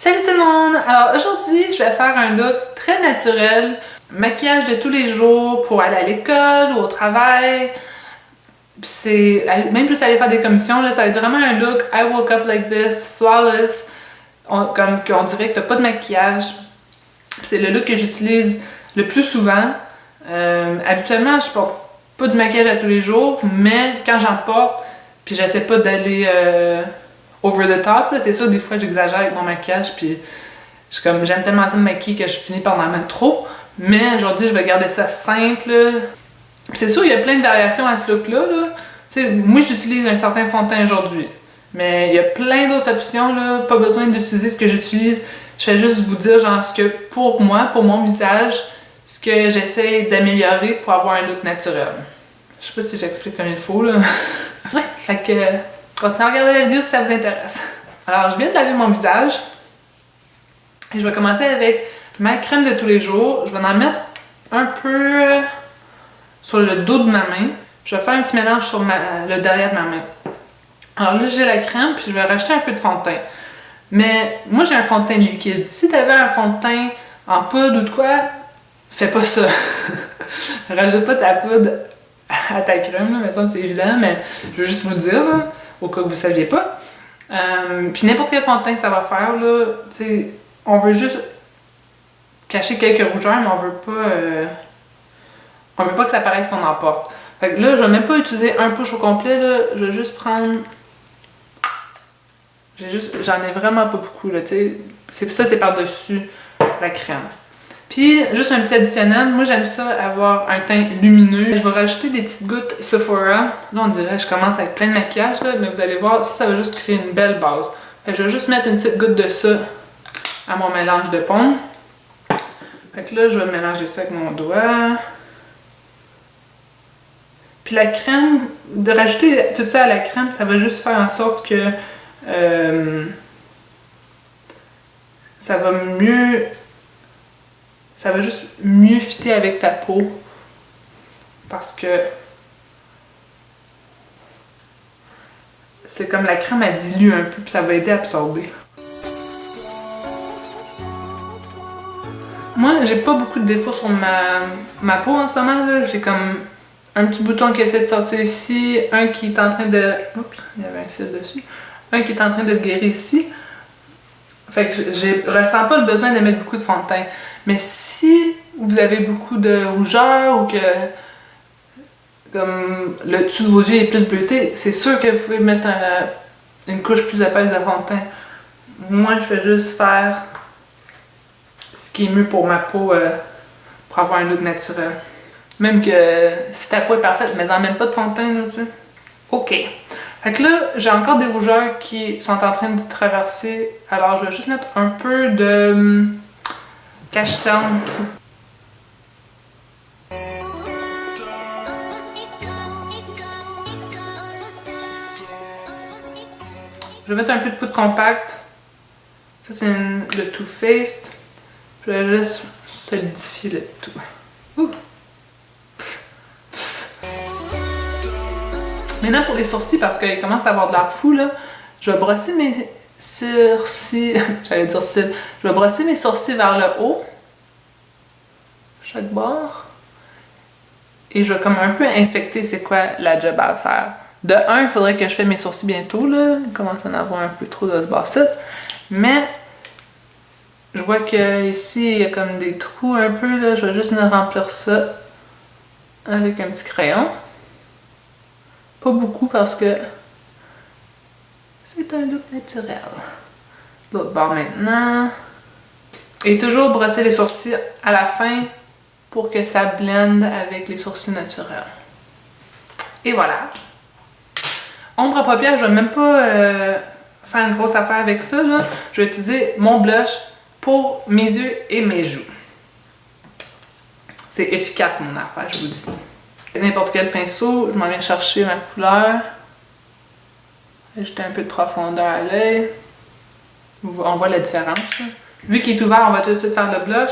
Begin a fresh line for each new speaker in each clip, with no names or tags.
Salut tout le monde! Alors aujourd'hui, je vais faire un look très naturel, maquillage de tous les jours pour aller à l'école ou au travail. C'est même plus aller faire des commissions, là, ça va être vraiment un look I woke up like this, flawless, comme qu'on dirait que t'as pas de maquillage. C'est le look que j'utilise le plus souvent. Habituellement, je porte pas du maquillage à tous les jours, mais quand j'en porte, puis j'essaie pas d'aller over the top, là, c'est sûr des fois j'exagère avec mon maquillage, puis j'aime tellement ça me maquiller que je finis par en mettre trop. Mais aujourd'hui, je vais garder ça simple. C'est sûr, il y a plein de variations à ce look-là. Moi, j'utilise un certain fond de teint aujourd'hui. Mais il y a plein d'autres options. Là. Pas besoin d'utiliser ce que j'utilise. Je vais juste vous dire genre ce que pour moi, pour mon visage, ce que j'essaie d'améliorer pour avoir un look naturel. Je sais pas si j'explique comme il faut, là. Ouais, fait que continuez à regarder la vidéo si ça vous intéresse. Alors, je viens de laver mon visage. Et je vais commencer avec ma crème de tous les jours. Je vais en mettre un peu sur le dos de ma main. Je vais faire un petit mélange sur le derrière de ma main. Alors là, j'ai la crème, puis je vais rajouter un peu de fond de teint. Mais moi, j'ai un fond de teint liquide. Si tu avais un fond de teint en poudre ou de quoi, fais pas ça. Rajoute pas ta poudre à ta crème, là. Mais ça, c'est évident, mais je veux juste vous le dire, là, au cas où vous ne saviez pas. Puis n'importe quel fond de teint que ça va faire, là, tu sais, on veut juste cacher quelques rougeurs, mais on veut pas que ça paraisse qu'on en porte. Fait que là, je vais même pas utiliser un push au complet, là. Je vais juste prendre... J'en ai vraiment pas beaucoup, là, tu sais. C'est par-dessus la crème. Puis, juste un petit additionnel. Moi, j'aime ça avoir un teint lumineux. Je vais rajouter des petites gouttes Sephora. Là, on dirait que je commence avec plein de maquillage, là, mais vous allez voir, ça va juste créer une belle base. Fait que je vais juste mettre une petite goutte de ça à mon mélange de pomme. Fait que là, je vais mélanger ça avec mon doigt. Puis la crème, de rajouter tout ça à la crème, ça va juste faire en sorte que ça va juste mieux fitter avec ta peau. Parce que c'est comme la crème, elle dilue un peu, puis ça va aider à absorber. Moi, j'ai pas beaucoup de défauts sur ma peau en ce moment. J'ai comme un petit bouton qui essaie de sortir ici, un qui est en train de... Oups, il y avait un cil dessus. Un qui est en train de se guérir ici. Fait que je ressens pas le besoin de mettre beaucoup de fond de teint. Mais si vous avez beaucoup de rougeur ou que comme le dessus de vos yeux est plus bleuté, c'est sûr que vous pouvez mettre une couche plus épaisse de fond de teint. Moi, je vais juste faire ce qui est mieux pour ma peau pour avoir un look naturel. Même que si ta peau est parfaite, mais en même pas de fond de teint là-dessus. Ok. Fait que là, j'ai encore des rougeurs qui sont en train de traverser. Alors, je vais juste mettre un peu de cache-cerne. Je vais mettre un peu de poudre compacte. Ça, c'est le Too Faced. Je vais juste solidifier le tout. Ouh. Maintenant pour les sourcils, parce qu'ils commencent à avoir de l'air fou, là, je vais brosser mes sourcils, j'allais dire cils, je vais brosser mes sourcils vers le haut, chaque bord, et je vais comme un peu inspecter c'est quoi la job à faire. De un, il faudrait que je fasse mes sourcils bientôt, là, il commence à en avoir un peu trop de ce bord-ci, mais je vois que ici il y a comme des trous un peu, là, je vais juste venir remplir ça avec un petit crayon. Pas beaucoup parce que c'est un look naturel. L'autre bord maintenant. Et toujours brosser les sourcils à la fin pour que ça blende avec les sourcils naturels. Et voilà. Ombre à paupières, je vais même pas faire une grosse affaire avec ça, là. Je vais utiliser mon blush pour mes yeux et mes joues. C'est efficace mon affaire, je vous le dis. N'importe quel pinceau, je m'en viens chercher ma couleur. Ajouter un peu de profondeur à l'œil. On voit la différence. Là. Vu qu'il est ouvert, on va tout de suite faire le blush.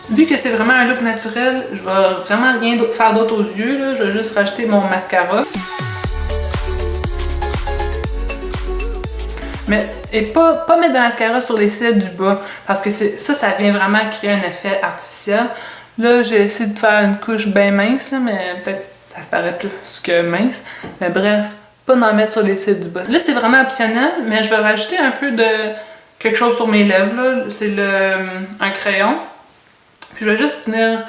Vu vu que c'est vraiment un look naturel, je vais vraiment rien faire d'autre aux yeux, là. Je vais juste rajouter mon mascara. Et pas mettre de mascara sur les cils du bas, parce que ça vient vraiment créer un effet artificiel. Là, j'ai essayé de faire une couche bien mince, là, mais peut-être ça paraît plus que mince. Mais bref, pas d'en mettre sur les cils du bas. Là, c'est vraiment optionnel, mais je vais rajouter un peu de quelque chose sur mes lèvres, là. C'est un crayon. Puis je vais juste venir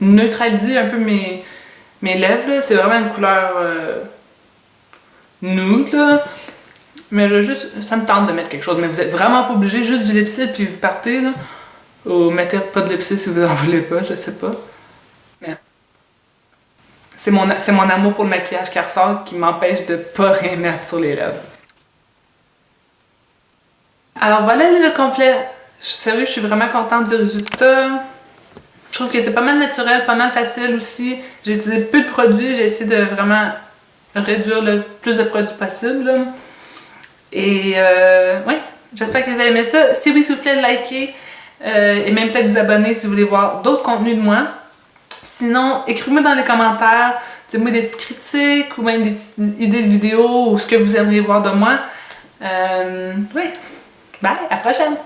neutraliser un peu mes lèvres, c'est vraiment une couleur nude, là. Mais ça me tente de mettre quelque chose. Mais vous êtes vraiment pas obligé, juste du lipstick puis vous partez, là. Ou mettez pas de lipstick si vous en voulez pas, je sais pas. Mais c'est mon amour pour le maquillage qui ressort qui m'empêche de pas rien mettre sur les lèvres. Alors voilà le complet. Sérieux, je suis vraiment contente du résultat. Je trouve que c'est pas mal naturel, pas mal facile aussi. J'ai utilisé peu de produits, j'ai essayé de vraiment réduire le plus de produits possible, là. Et ouais, j'espère que vous avez aimé ça. Si oui, s'il vous plaît, likez et même peut-être vous abonner si vous voulez voir d'autres contenus de moi. Sinon, écrivez-moi dans les commentaires, dites-moi des petites critiques ou même des petites idées de vidéos ou ce que vous aimeriez voir de moi. Oui, bye, à la prochaine!